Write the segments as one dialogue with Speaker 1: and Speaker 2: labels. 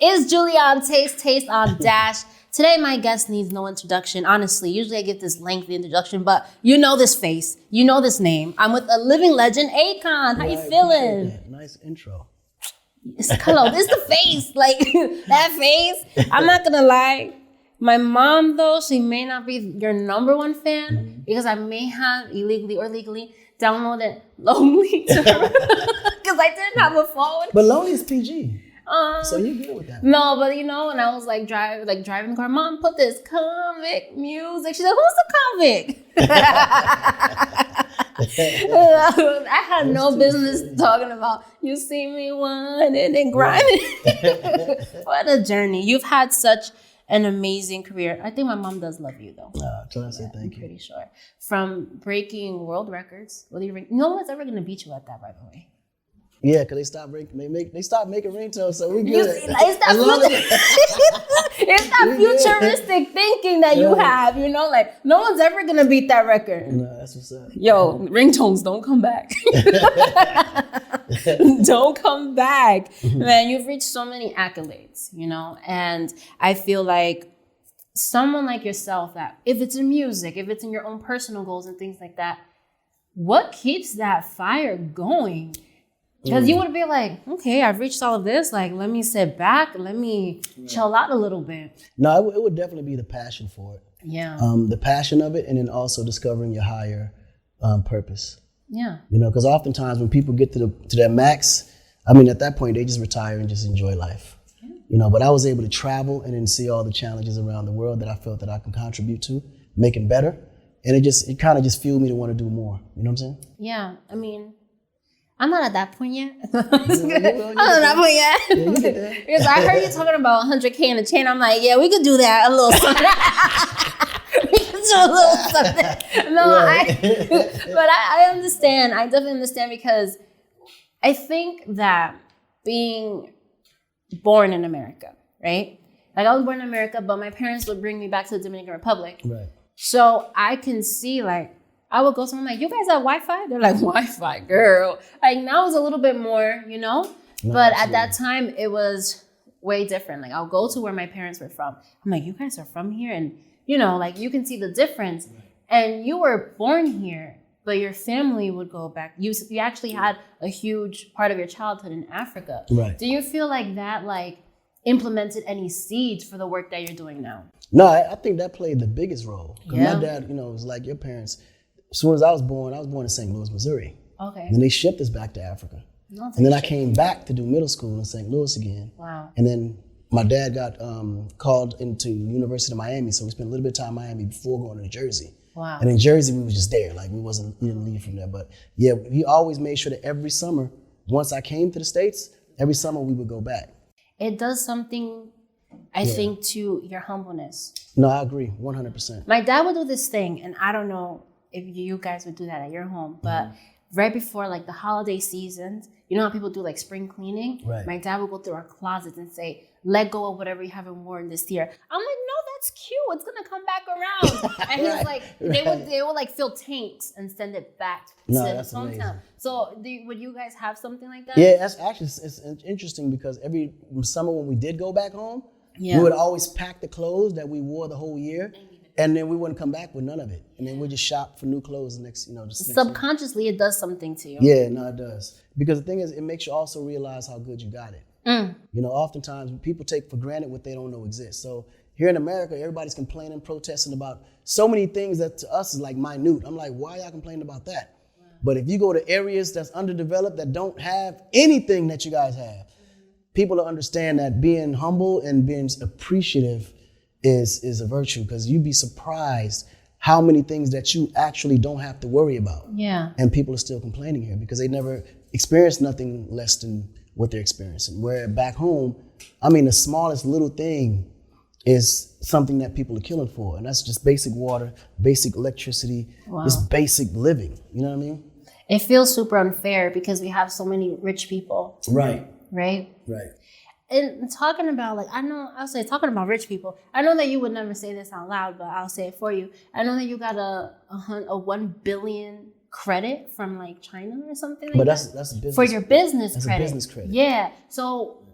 Speaker 1: It's Julia on Taste on Dash. Today, my guest needs no introduction. Honestly, usually I give this lengthy introduction, but you know this face. You know this name. I'm with a living legend, Akon. How you feeling?
Speaker 2: Nice intro.
Speaker 1: It's the face. Like, that face. I'm not going to lie. My mom, though, she may not be your number one fan because I may have illegally or legally downloaded Lonely to her because I didn't have a phone.
Speaker 2: But Lonely is PG. So you're good with that.
Speaker 1: No, but you know, when I was driving the car, Mom, put this comic music. She's like, who's the comic? I had no business talking about you see me whining and grinding. What a journey. You've had such an amazing career. I think my mom does love you though.
Speaker 2: So I say thank you.
Speaker 1: I'm pretty sure. From breaking world records, no one's ever gonna beat you at that, by the way.
Speaker 2: Yeah, because they stopped making ringtones, so we good.
Speaker 1: It's that futuristic thinking that you have, you know, like no one's ever gonna beat that record.
Speaker 2: No, that's what's up.
Speaker 1: Yo, ringtones, don't come back. Don't come back. Man, you've reached so many accolades, you know, and I feel like someone like yourself that if it's in music, if it's in your own personal goals and things like that, what keeps that fire going? Because you would be like, okay, I've reached all of this. Like, let me sit back. Let me chill out a little bit.
Speaker 2: No, it would definitely be the passion for it.
Speaker 1: Yeah.
Speaker 2: The passion of it, and then also discovering your higher purpose.
Speaker 1: Yeah.
Speaker 2: You know, because oftentimes when people get to their max, I mean, at that point, they just retire and just enjoy life. Yeah. You know, but I was able to travel and then see all the challenges around the world that I felt that I can contribute to, make it better. And it kind of just fueled me to want to do more. You know what I'm saying?
Speaker 1: Yeah. I mean, I'm not at that point yet. I'm not at that point yet.
Speaker 2: Yeah, you get there.
Speaker 1: Because I heard you talking about 100K in a chain. I'm like, yeah, we could do that a little something. We could do a little something. No, but I understand. I definitely understand because I think that being born in America, right? Like I was born in America, but my parents would bring me back to the Dominican Republic.
Speaker 2: Right.
Speaker 1: So I can see like, I would go somewhere like, you guys have Wi-Fi? They're like, Wi-Fi, girl. Like now it's a little bit more, you know? No, but absolutely. At that time, it was way different. Like I'll go to where my parents were from. I'm like, you guys are from here? And, you know, like you can see the difference. Right. And you were born here, but your family would go back. You actually had a huge part of your childhood in Africa.
Speaker 2: Right.
Speaker 1: Do you feel like that like implemented any seeds for the work that you're doing now?
Speaker 2: No, I think that played the biggest role.
Speaker 1: Yeah.
Speaker 2: My dad, you know, was like your parents. As soon as I was born in St. Louis, Missouri.
Speaker 1: Okay.
Speaker 2: And then they shipped us back to Africa. And then I came back to do middle school in St. Louis again.
Speaker 1: Wow.
Speaker 2: And then my dad got called into University of Miami, so we spent a little bit of time in Miami before going to Jersey.
Speaker 1: Wow.
Speaker 2: And in Jersey, we was just there. Like we didn't leave from there. But yeah, he always made sure that every summer, once I came to the States, every summer we would go back.
Speaker 1: It does something, I think, to your humbleness.
Speaker 2: No, I agree, 100%.
Speaker 1: My dad would do this thing, and I don't know if you guys would do that at your home, but right before like the holiday seasons, you know how people do like spring cleaning?
Speaker 2: Right.
Speaker 1: My dad would go through our closets and say, let go of whatever you haven't worn this year. I'm like, no, that's cute. It's gonna come back around. And he's like, they would like fill tanks and send it back to
Speaker 2: that's
Speaker 1: hometown.
Speaker 2: amazing.
Speaker 1: So would you guys have something like that?
Speaker 2: Yeah, that's actually it's interesting because every summer when we did go back home, we would always pack the clothes that we wore the whole year. And then we wouldn't come back with none of it. And then we just shop for new clothes next.
Speaker 1: Subconsciously, it does something to you.
Speaker 2: Yeah, no, it does. Because the thing is, it makes you also realize how good you got it. You know, oftentimes people take for granted what they don't know exists. So here in America, everybody's complaining, protesting about so many things that to us is like minute. I'm like, why y'all complaining about that? Wow. But if you go to areas that's underdeveloped, that don't have anything that you guys have, people will understand that being humble and being appreciative is a virtue, because you'd be surprised how many things that you actually don't have to worry about.
Speaker 1: Yeah.
Speaker 2: And people are still complaining here because they never experienced nothing less than what they're experiencing. Where back home, I mean, the smallest little thing is something that people are killing for. And that's just basic water, basic electricity, just basic living. You know what I mean?
Speaker 1: It feels super unfair because we have so many rich people.
Speaker 2: Right.
Speaker 1: Right?
Speaker 2: Right.
Speaker 1: And talking about, like, talking about rich people, I know that you would never say this out loud, but I'll say it for you. I know that you got a 1 billion credit from, like, China or something like that.
Speaker 2: But that's a business.
Speaker 1: For your business
Speaker 2: that's
Speaker 1: credit.
Speaker 2: That's a business credit.
Speaker 1: Yeah. So,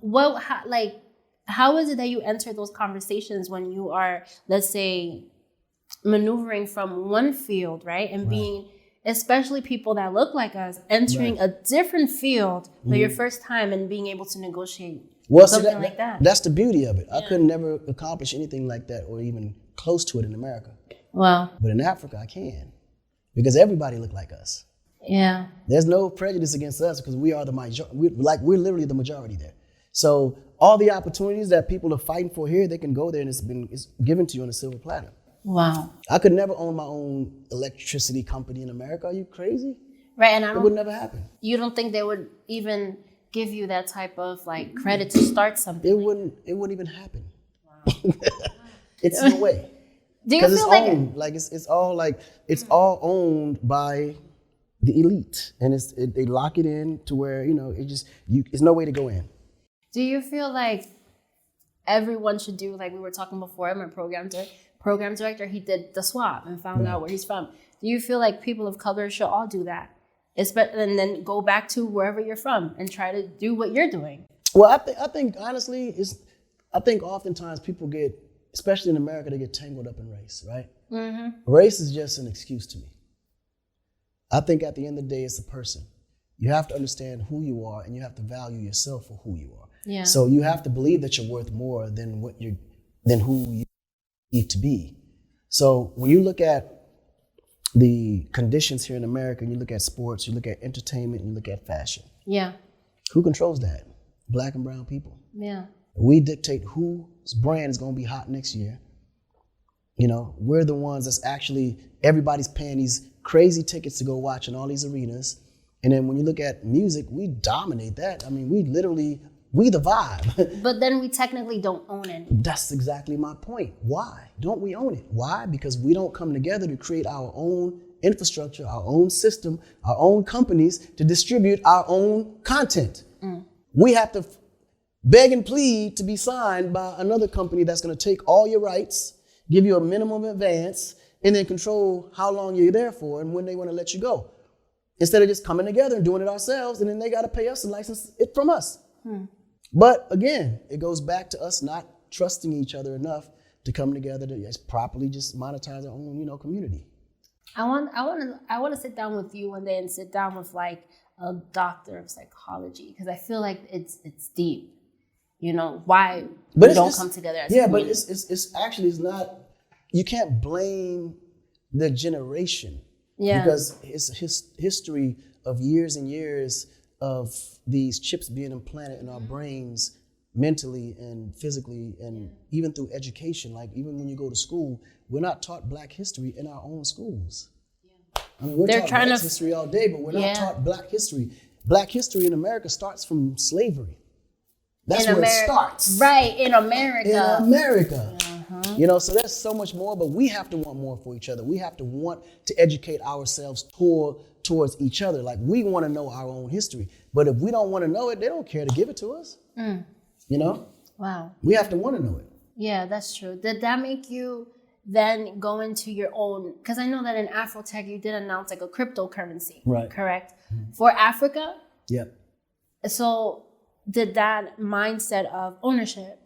Speaker 1: how is it that you enter those conversations when you are, let's say, maneuvering from one field, right? And being, especially people that look like us, entering a different field for your first time and being able to negotiate something like that.
Speaker 2: That's the beauty of it. I could never accomplish anything like that or even close to it in America.
Speaker 1: Wow.
Speaker 2: But in Africa, I can. Because everybody look like us.
Speaker 1: Yeah.
Speaker 2: There's no prejudice against us because we are the majority. We're literally the majority there. So all the opportunities that people are fighting for here, they can go there and it's given to you on a silver platter.
Speaker 1: Wow.
Speaker 2: I could never own my own electricity company in America. Are you crazy?
Speaker 1: Right, and
Speaker 2: it would never happen.
Speaker 1: You don't think they would even give you that type of like credit to start something?
Speaker 2: It wouldn't even happen. Wow. It's no way.
Speaker 1: Do you feel
Speaker 2: it's
Speaker 1: like
Speaker 2: owned, it's all owned by the elite, and they lock it in to where it's no way to go in.
Speaker 1: Do you feel like everyone should do, like we were talking before, I'm a program director, he did the swap and found out where he's from. Do you feel like people of color should all do that? And then go back to wherever you're from and try to do what you're doing?
Speaker 2: Well, I think honestly, I think oftentimes people get, especially in America, they get tangled up in race, right? Mm-hmm. Race is just an excuse to me. I think at the end of the day, it's a person. You have to understand who you are and you have to value yourself for who you are.
Speaker 1: Yeah.
Speaker 2: So you have to believe that you're worth more than who you need to be. So when you look at the conditions here in America, and you look at sports, you look at entertainment, and you look at fashion. Yeah. Who controls that? Black and brown people. Yeah. We dictate whose brand is going to be hot next year. We're the ones that's actually, everybody's paying these crazy tickets to go watch in all these arenas. And then when you look at music, we dominate that. I mean, we the vibe.
Speaker 1: But then we technically don't own it.
Speaker 2: That's exactly my point. Why don't we own it? Why? Because we don't come together to create our own infrastructure, our own system, our own companies to distribute our own content. We have to beg and plead to be signed by another company that's going to take all your rights, give you a minimum advance, and then control how long you're there for and when they want to let you go. Instead of just coming together and doing it ourselves, and then they got to pay us and license it from us. But again, it goes back to us not trusting each other enough to come together to properly just monetize our own, community.
Speaker 1: I want to sit down with you one day and sit down with like a doctor of psychology, because I feel like it's deep. Why we don't come together as a community.
Speaker 2: But it's not. You can't blame the generation. Yeah. Because it's history of years and years of these chips being implanted in our brains mentally and physically and even through education. Like even when you go to school, we're not taught Black history in our own schools. Yeah. I mean, we're taught Black history all day, but we're not taught Black history. Black history in America starts from slavery. That's where it starts.
Speaker 1: Right, in America.
Speaker 2: In America. Uh-huh. So there's so much more, but we have to want more for each other. We have to want to educate ourselves towards each other. Like we want to know our own history. But if we don't want to know it, they don't care to give it to us. Wow. We have to want to know it.
Speaker 1: Yeah, that's true. Did that make you then go into your own, because I know that in Afrotech you did announce like a cryptocurrency. Right. Correct? Mm-hmm. For Africa? Yep. So did that mindset of ownership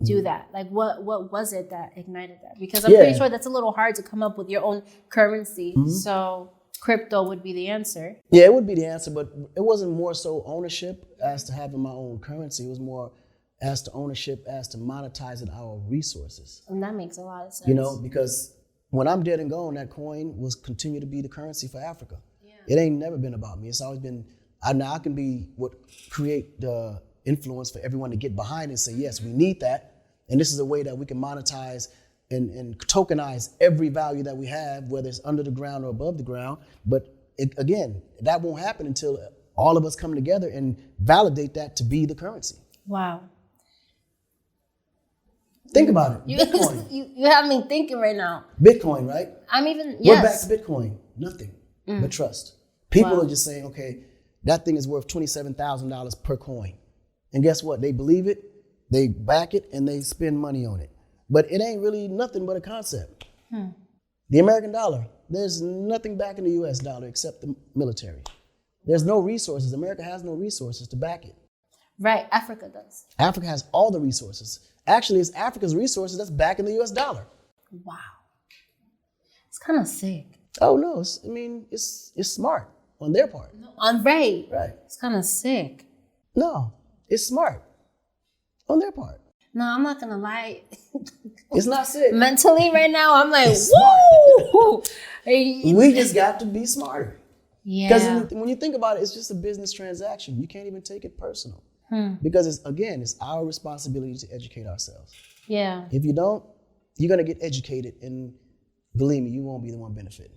Speaker 1: do that? Like what was it that ignited that? Because I'm pretty sure that's a little hard to come up with your own currency. Mm-hmm. So crypto would be the answer.
Speaker 2: Yeah, it would be the answer, but it wasn't more so ownership as to having my own currency. It was more as to ownership as to monetizing our resources.
Speaker 1: And that makes a lot of sense.
Speaker 2: Because when I'm dead and gone, that coin will continue to be the currency for Africa. Yeah. It ain't never been about me. It's always been, I can be what create the influence for everyone to get behind and say, yes, we need that. And this is a way that we can monetize and tokenize every value that we have, whether it's under the ground or above the ground. But again, that won't happen until all of us come together and validate that to be the currency. Wow. Think about it. Bitcoin.
Speaker 1: You have me thinking right now.
Speaker 2: Bitcoin, right?
Speaker 1: Yes.
Speaker 2: We're back to Bitcoin. Nothing but trust. People are just saying, okay, that thing is worth $27,000 per coin. And guess what? They believe it, they back it, and they spend money on it. But it ain't really nothing but a concept. The American dollar, there's nothing back in the US dollar except the military. There's no resources. America has no resources to back it.
Speaker 1: Right, Africa does.
Speaker 2: Africa has all the resources. Actually, it's Africa's resources that's backing the US dollar.
Speaker 1: Wow. It's kind of sick.
Speaker 2: Oh no, it's smart on their part.
Speaker 1: No, right.
Speaker 2: Right.
Speaker 1: It's kind of sick.
Speaker 2: No, it's smart on their part.
Speaker 1: No, I'm not gonna lie.
Speaker 2: It's not sick.
Speaker 1: Mentally right now, I'm like,
Speaker 2: It's
Speaker 1: woo!
Speaker 2: We just got to be smarter.
Speaker 1: Yeah.
Speaker 2: Because when you think about it, it's just a business transaction. You can't even take it personal. Because it's our responsibility to educate ourselves.
Speaker 1: Yeah.
Speaker 2: If you don't, you're gonna get educated, and believe me, you won't be the one benefiting.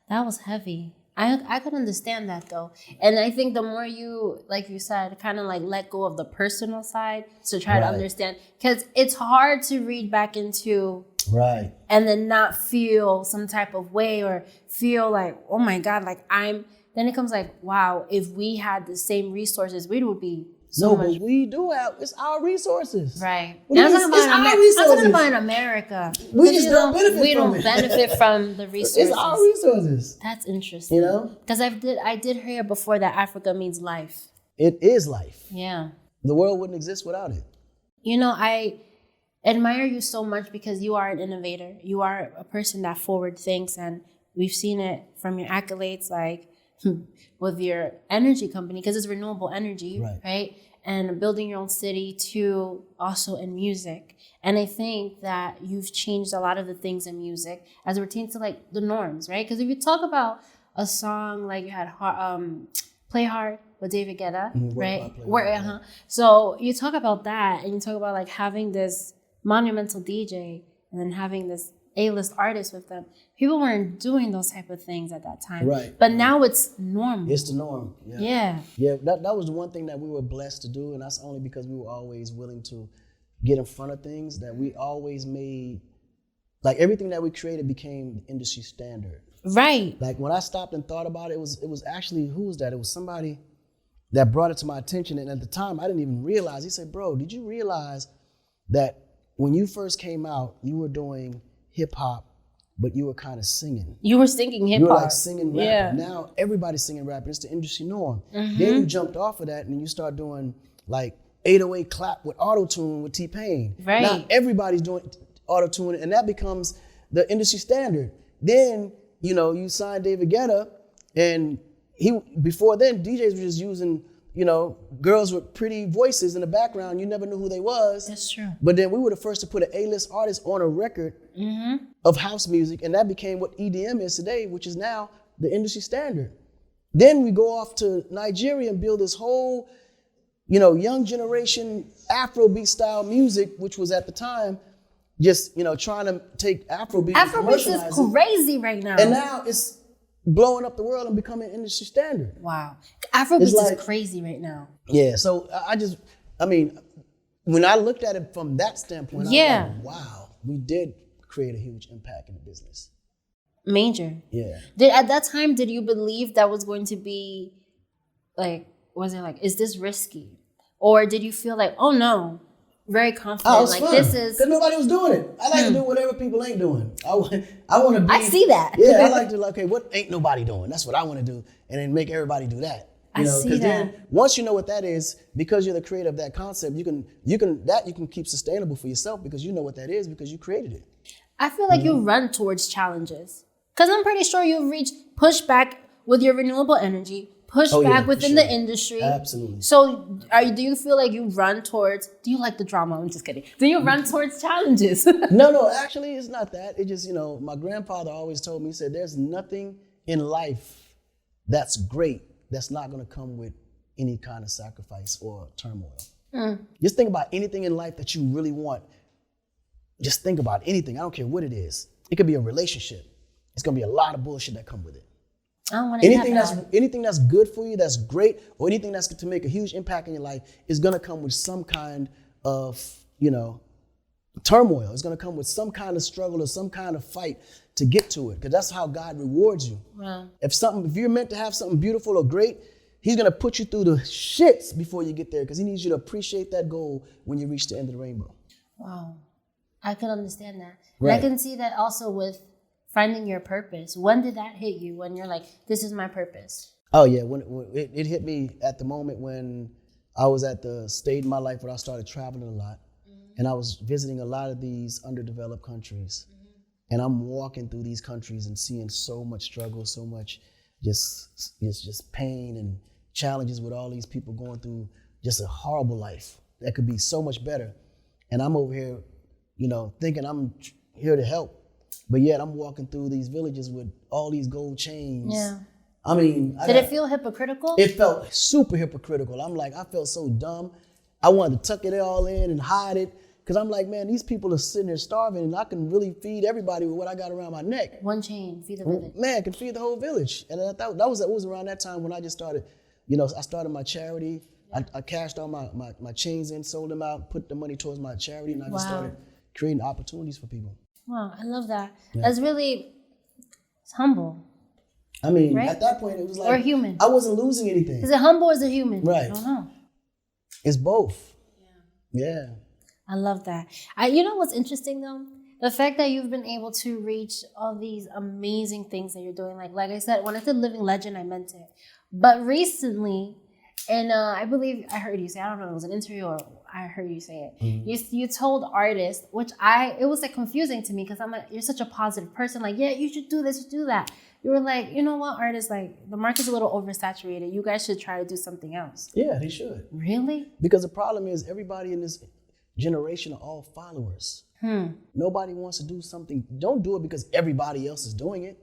Speaker 1: That was heavy. I could understand that though. And I think the more you, like you said, kind of like let go of the personal side to try to understand, because it's hard to read back into
Speaker 2: right
Speaker 1: and then not feel some type of way or feel like, oh my God, like then it comes like, wow, if we had the same resources, we would be so much.
Speaker 2: But we do have, it's our resources.
Speaker 1: Right.
Speaker 2: I'm
Speaker 1: talking about in America.
Speaker 2: We just don't benefit from it.
Speaker 1: We don't benefit from the resources.
Speaker 2: It's our resources.
Speaker 1: That's interesting. Because I did hear before that Africa means life.
Speaker 2: It is life.
Speaker 1: Yeah.
Speaker 2: The world wouldn't exist without it.
Speaker 1: I admire you so much because you are an innovator. You are a person that forward thinks, and we've seen it from your accolades, like with your energy company, because it's renewable energy, right? And building your own city too, also in music. And I think that you've changed a lot of the things in music as it pertains to like the norms, right? Because if you talk about a song like you had Play Hard with David Guetta, right? So you talk about that, and you talk about like having this monumental DJ and then having this A-list artist with them. People weren't doing those type of things at that time.
Speaker 2: Right.
Speaker 1: But now it's normal.
Speaker 2: It's the norm.
Speaker 1: Yeah.
Speaker 2: Yeah, that was the one thing that we were blessed to do, and that's only because we were always willing to get in front of things, that we always made, like everything that we created became industry standard.
Speaker 1: Right.
Speaker 2: Like when I stopped and thought about it, it was actually, who was that? It was somebody that brought it to my attention, and at the time I didn't even realize. He said, bro, did you realize that when you first came out, you were doing hip hop, but you were kind of singing.
Speaker 1: You were singing hip hop.
Speaker 2: You were like singing rap.
Speaker 1: Yeah.
Speaker 2: Now everybody's singing rap, and it's the industry norm. Then you jumped off of that and you start doing like 808 clap with auto-tune with T-Pain.
Speaker 1: Right.
Speaker 2: Now everybody's doing auto-tune, and that becomes the industry standard. Then, you sign David Guetta, and before then, DJs were just using, girls with pretty voices in the background. You never knew who they was.
Speaker 1: That's true.
Speaker 2: But then we were the first to put an A-list artist on a record of house music, and that became what EDM is today, which is now the industry standard. Then we go off to Nigeria and build this whole, young generation Afro-Beat style music, which was at the time just, trying to take Afro-Beat.
Speaker 1: Afro-Beats is crazy right now.
Speaker 2: And now it's blowing up the world and becoming industry standard.
Speaker 1: Wow. Afro-Beats is crazy right now.
Speaker 2: Yeah, so when I looked at it from that standpoint, I was like, wow, we did create a huge impact in the business.
Speaker 1: Major.
Speaker 2: Yeah.
Speaker 1: At that time, did you believe that was going to be like, is this risky? Or did you feel like, oh no, very confident?
Speaker 2: Oh, it was fun.
Speaker 1: This is,
Speaker 2: because nobody was doing it. I like to do whatever people ain't doing. I want to be.
Speaker 1: I see that.
Speaker 2: Yeah, I like to okay, what ain't nobody doing? That's what I want to do, and then make everybody do that.
Speaker 1: I see that.
Speaker 2: Then once you know what that is, because you're the creator of that concept, you can keep sustainable for yourself because you know what that is because you created it.
Speaker 1: I feel like you run towards challenges because I'm pretty sure you've reached pushback with your renewable energy. Pushback within the industry.
Speaker 2: Absolutely.
Speaker 1: So do you feel like you run towards, do you like the drama? I'm just kidding. Do you run towards challenges?
Speaker 2: No, actually it's not that. It just, my grandfather always told me, he said, there's nothing in life that's great that's not going to come with any kind of sacrifice or turmoil. Just think about anything in life that you really want. Just think about anything. I don't care what it is. It could be a relationship. It's going to be a lot of bullshit that come with it.
Speaker 1: I don't want to
Speaker 2: anything that's good for you, that's great, or anything that's to make a huge impact in your life is gonna come with some kind of, turmoil. It's gonna come with some kind of struggle or some kind of fight to get to it, because that's how God rewards you.
Speaker 1: Wow.
Speaker 2: If you're meant to have something beautiful or great, He's gonna put you through the shits before you get there, because He needs you to appreciate that goal when you reach the end of the rainbow.
Speaker 1: Wow, I can understand that.
Speaker 2: Right.
Speaker 1: And I can see that also with finding your purpose. When did that hit you? When you're like, this is my purpose?
Speaker 2: Oh yeah, when it hit me at the moment when I was at the stage in my life where I started traveling a lot. And I was visiting a lot of these underdeveloped countries. And I'm walking through these countries and seeing so much struggle, so much just pain and challenges with all these people going through just a horrible life that could be so much better. And I'm over here, thinking I'm here to help. But yet I'm walking through these villages with all these gold chains.
Speaker 1: Yeah.
Speaker 2: I mean,
Speaker 1: did it feel hypocritical?
Speaker 2: It felt super hypocritical. I felt so dumb. I wanted to tuck it all in and hide it. Because I'm like, man, these people are sitting there starving and I can really feed everybody with what I got around my neck.
Speaker 1: One chain, feed the village.
Speaker 2: Man, can feed the whole village. And I thought it was around that time when I just started, I started my charity. I cashed all my chains in, sold them out, put the money towards my charity, and I just started creating opportunities for people.
Speaker 1: Wow, I love that. Yeah. That's really, it's humble.
Speaker 2: I mean,
Speaker 1: right?
Speaker 2: At that point, it was like,
Speaker 1: or human.
Speaker 2: I wasn't losing anything.
Speaker 1: Is it humble or is it human?
Speaker 2: Right.
Speaker 1: I don't know.
Speaker 2: It's both. Yeah.
Speaker 1: I love that. You know what's interesting though? The fact that you've been able to reach all these amazing things that you're doing. Like I said, when I said living legend, I meant it. But recently, and I believe I heard you say, I don't know if it was an interview or I heard you say it. Mm-hmm. You told artists, which it was like confusing to me because I'm like, you're such a positive person. Like, yeah, you should do this, you should do that. You were like, you know what, artists, like the market's a little oversaturated. You guys should try to do something else.
Speaker 2: Yeah, they should.
Speaker 1: Really?
Speaker 2: Because the problem is everybody in this generation are all followers. Nobody wants to do something. Don't do it because everybody else is doing it.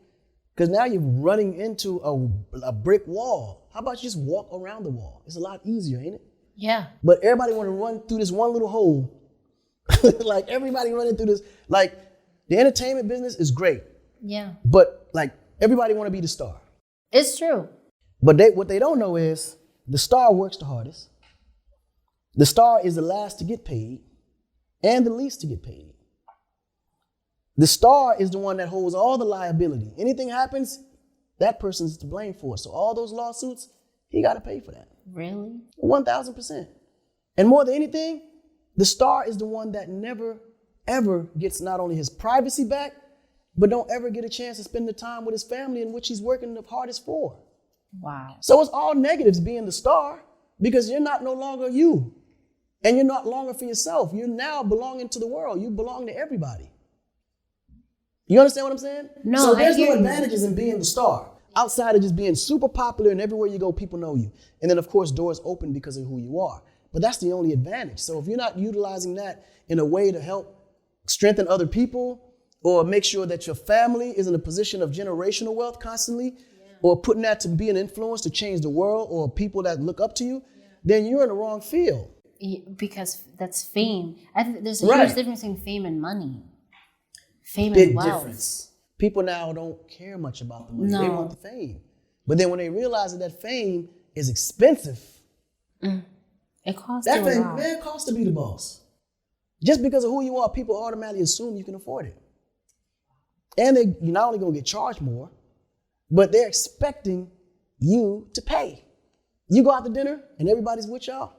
Speaker 2: Because now you're running into a brick wall. How about you just walk around the wall? It's a lot easier, ain't it?
Speaker 1: Yeah.
Speaker 2: But everybody want to run through this one little hole. Like everybody running through this. Like the entertainment business is great.
Speaker 1: Yeah.
Speaker 2: But like everybody want to be the star.
Speaker 1: It's true.
Speaker 2: But what they don't know is the star works the hardest. The star is the last to get paid and the least to get paid. The star is the one that holds all the liability. Anything happens, that person's to blame for it. So all those lawsuits, he got to pay for that.
Speaker 1: Really?
Speaker 2: 1,000%. And more than anything, the star is the one that never, ever gets not only his privacy back, but don't ever get a chance to spend the time with his family in which he's working the hardest for.
Speaker 1: Wow.
Speaker 2: So it's all negatives being the star because you're not no longer you. And you're not longer for yourself. You're now belonging to the world. You belong to everybody. You understand what I'm saying?
Speaker 1: No,
Speaker 2: so there's no advantages in being the star. Outside of just being super popular and everywhere you go, people know you. And then, of course, doors open because of who you are. But that's the only advantage. So if you're not utilizing that in a way to help strengthen other people or make sure that your family is in a position of generational wealth constantly or putting that to be an influence to change the world or people that look up to you, then you're in the wrong field.
Speaker 1: Because that's fame. I think there's a huge difference between fame and money. Fame and wealth. Big difference.
Speaker 2: People now don't care much about the money. They want the fame. But then when they realize that fame is expensive,
Speaker 1: it costs
Speaker 2: that
Speaker 1: a
Speaker 2: fame,
Speaker 1: lot.
Speaker 2: Man, it costs to be the boss. Just because of who you are, people automatically assume you can afford it. And you're not only going to get charged more, but they're expecting you to pay. You go out to dinner and everybody's with y'all.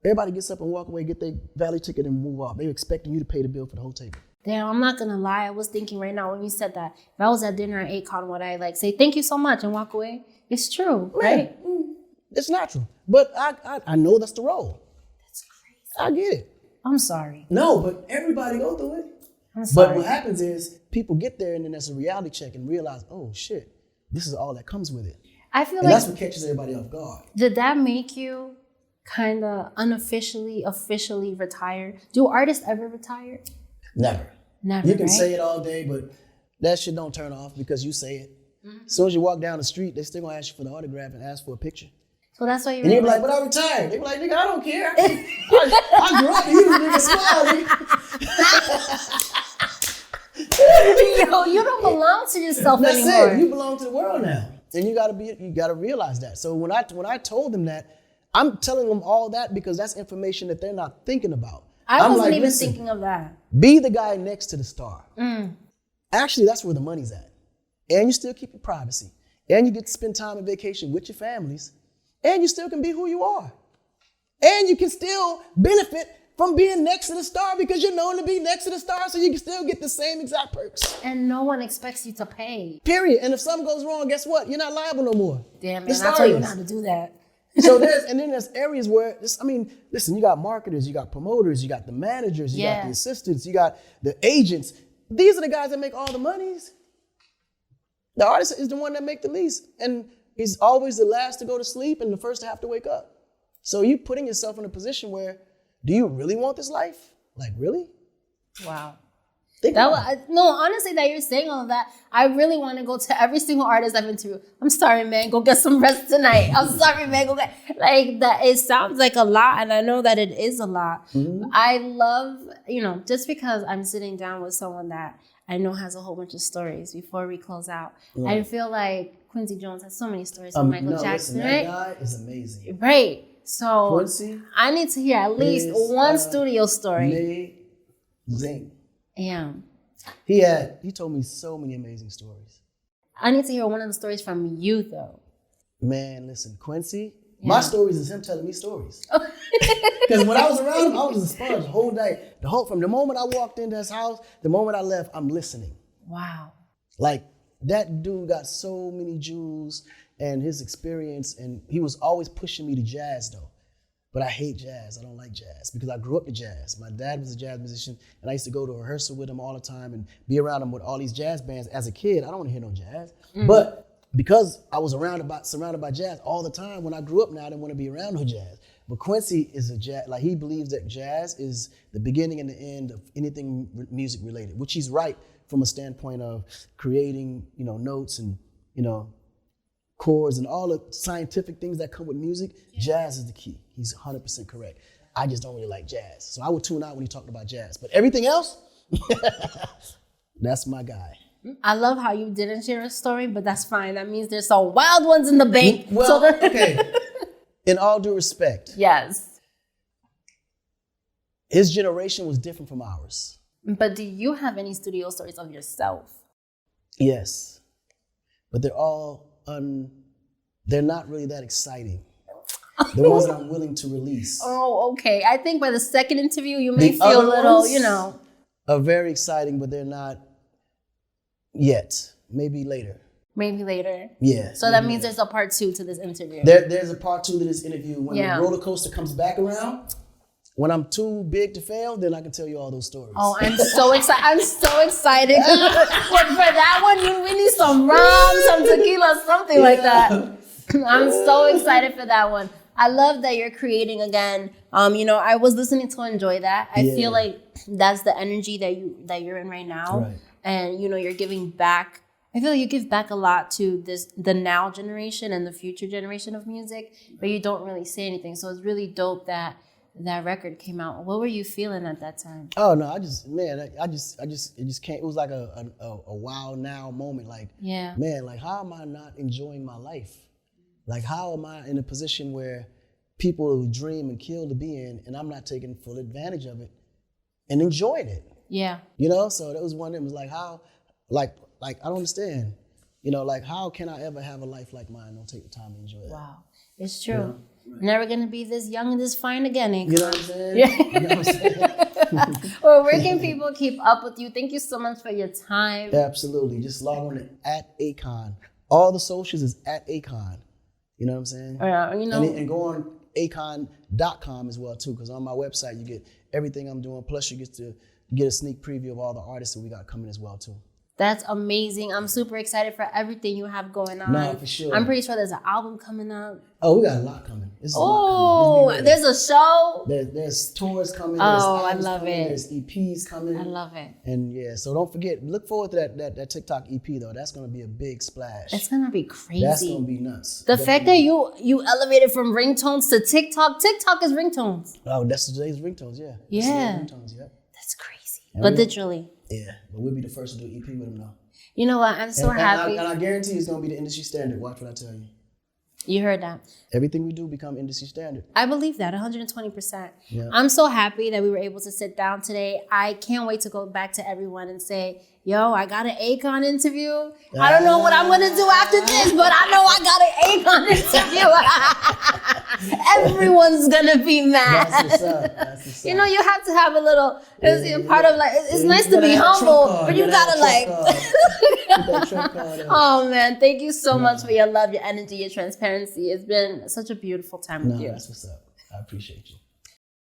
Speaker 2: Everybody gets up and walk away, get their valet ticket and move off. They're expecting you to pay the bill for the whole table.
Speaker 1: Damn, I'm not going to lie. I was thinking right now when you said that, if I was at dinner at Akon, would I say, thank you so much and walk away? It's true, right?
Speaker 2: It's natural. But I know that's the role.
Speaker 1: That's crazy.
Speaker 2: I get it.
Speaker 1: I'm sorry.
Speaker 2: No, but everybody go through it.
Speaker 1: I'm sorry.
Speaker 2: But what happens is people get there and then there's a reality check and realize, oh, shit, this is all that comes with it.
Speaker 1: I feel
Speaker 2: and that's what catches everybody off guard.
Speaker 1: Did that make you kind of officially retire? Do artists ever retire?
Speaker 2: Never.
Speaker 1: Never,
Speaker 2: you can say it all day, but that shit don't turn off because you say it. As soon as you walk down the street, they still gonna ask you for the autograph and ask for a picture.
Speaker 1: So that's why
Speaker 2: and you're like, but I retired. They be like, nigga, I don't care. I grew up and you nigga smile, nigga.
Speaker 1: Yo, you don't belong to yourself
Speaker 2: that's
Speaker 1: anymore.
Speaker 2: That's it. You belong to the world now. And you gotta realize that. So when I told them that, I'm telling them all that because that's information that they're not thinking about.
Speaker 1: I wasn't even thinking of that.
Speaker 2: Be the guy next to the star. Actually, that's where the money's at. And you still keep your privacy. And you get to spend time on vacation with your families. And you still can be who you are. And you can still benefit from being next to the star because you're known to be next to the star, so you can still get the same exact perks.
Speaker 1: And no one expects you to pay.
Speaker 2: Period. And if something goes wrong, guess what? You're not liable no more.
Speaker 1: Damn, man, I'll tell you how to do that.
Speaker 2: So there's areas where listen, you got marketers, you got promoters, you got the managers, you got the assistants, you got the agents. These are the guys that make all the monies. The artist is the one that make the least. And he's always the last to go to sleep and the first to have to wake up. So you putting yourself in a position where, do you really want this life? Like, really?
Speaker 1: Wow. Honestly, that you're saying all of that, I really want to go to every single artist I've interviewed. I'm sorry, man, go get some rest tonight. I'm sorry, man, go get like that. It sounds like a lot, and I know that it is a lot. Mm-hmm. I love, just because I'm sitting down with someone that I know has a whole bunch of stories before we close out. Right. I feel like Quincy Jones has so many stories from Michael Jackson,
Speaker 2: listen,
Speaker 1: right?
Speaker 2: That guy is amazing.
Speaker 1: Right. So
Speaker 2: Quincy,
Speaker 1: I need to hear at least one studio story.
Speaker 2: Amazing.
Speaker 1: Yeah.
Speaker 2: He told me so many amazing stories.
Speaker 1: I need to hear one of the stories from you, though.
Speaker 2: Man, listen, Quincy, my stories is him telling me stories. Because when I was around him, I was a sponge the whole day. From the moment I walked into his house, the moment I left, I'm listening.
Speaker 1: Wow.
Speaker 2: Like, that dude got so many jewels and his experience, and he was always pushing me to jazz, though. But I hate jazz. I don't like jazz because I grew up to jazz. My dad was a jazz musician, and I used to go to rehearsal with him all the time and be around him with all these jazz bands. As a kid, I don't want to hear no jazz. Mm. But because I was surrounded by jazz all the time, when I grew up now, I didn't want to be around no jazz. But Quincy is a jazz, like he believes that jazz is the beginning and the end of anything music related, which he's right from a standpoint of creating, notes and, chords and all the scientific things that come with music. Jazz is the key. He's 100% correct. I just don't really like jazz. So I would tune out when he talked about jazz. But everything else, that's my guy.
Speaker 1: I love how you didn't share a story, but that's fine. That means there's some wild ones in the bank.
Speaker 2: Well, okay. In all due respect.
Speaker 1: Yes.
Speaker 2: His generation was different from ours.
Speaker 1: But do you have any studio stories of yourself?
Speaker 2: Yes. But they're all they're not really that exciting. The ones that I'm willing to release.
Speaker 1: Oh, okay. I think by the second interview, you may feel a little,
Speaker 2: are very exciting, but they're not yet. Maybe later.
Speaker 1: Maybe later.
Speaker 2: Yeah.
Speaker 1: So that means there's a part 2 to this interview.
Speaker 2: There's a part 2 to this interview. When the roller coaster comes back around, when I'm too big to fail, then I can tell you all those stories.
Speaker 1: Oh, I'm so excited. I'm so excited. But for that one, we need some rum, some tequila, something like that. I'm so excited for that one. I love that you're creating again. I was listening to Enjoy That. I feel like that's the energy that you're in right now. Right. And, you're giving back. I feel like you give back a lot to the now generation and the future generation of music, but you don't really say anything. So it's really dope that record came out. What were you feeling at that time?
Speaker 2: Oh no, I just can't. It was like a wow now moment. Like, man, like how am I not enjoying my life? Like how am I in a position where people dream and kill to be in, and I'm not taking full advantage of it and enjoying it?
Speaker 1: Yeah.
Speaker 2: So that was one of them. It was like how, like I don't understand. Like how can I ever have a life like mine? Don't take the time to enjoy it.
Speaker 1: Wow, it's true. Right. Never gonna be this young and this fine again, Akon.
Speaker 2: You know what I'm saying?
Speaker 1: Yeah.
Speaker 2: You know what I'm saying?
Speaker 1: Well, where can people keep up with you? Thank you so much for your time.
Speaker 2: Absolutely. Just log on to @Akon. All the socials is @Akon. You know what I'm saying? And go on akon.com as well too, because on my website you get everything I'm doing. Plus you get to get a sneak preview of all the artists that we got coming as well too.
Speaker 1: That's amazing. I'm super excited for everything you have going on.
Speaker 2: No, for sure.
Speaker 1: I'm pretty sure there's an album coming up.
Speaker 2: Oh, we got a lot coming.
Speaker 1: There's a show?
Speaker 2: There's tours coming.
Speaker 1: Oh, I love it.
Speaker 2: There's EPs coming.
Speaker 1: I love it.
Speaker 2: And so don't forget, look forward to that TikTok EP though. That's going to be a big splash.
Speaker 1: It's going to be crazy.
Speaker 2: That's going to be nuts.
Speaker 1: The fact that you elevated from ringtones to TikTok. TikTok is ringtones.
Speaker 2: Oh, that's today's ringtones, yeah.
Speaker 1: Yeah.
Speaker 2: Ringtones, yeah.
Speaker 1: That's crazy. But literally.
Speaker 2: Yeah, but we'll be the first to do an EP with him now.
Speaker 1: You know what? I'm so happy.
Speaker 2: And I guarantee it's going to be the industry standard. Watch what I tell you.
Speaker 1: You heard that.
Speaker 2: Everything we do become industry standard.
Speaker 1: I believe that 120%.
Speaker 2: Yeah.
Speaker 1: I'm so happy that we were able to sit down today. I can't wait to go back to everyone and say, yo, I got an Akon interview. I don't know what I'm going to do after this, but I know I got an Akon interview. Everyone's going to be mad.
Speaker 2: That's what's up. That's what's up.
Speaker 1: You know, you have to have a little, part of like, it's nice to be humble, but you got to like. Oh man, thank you so much for your love, your energy, your transparency. It's been such a beautiful time with you.
Speaker 2: That's what's up. I appreciate you.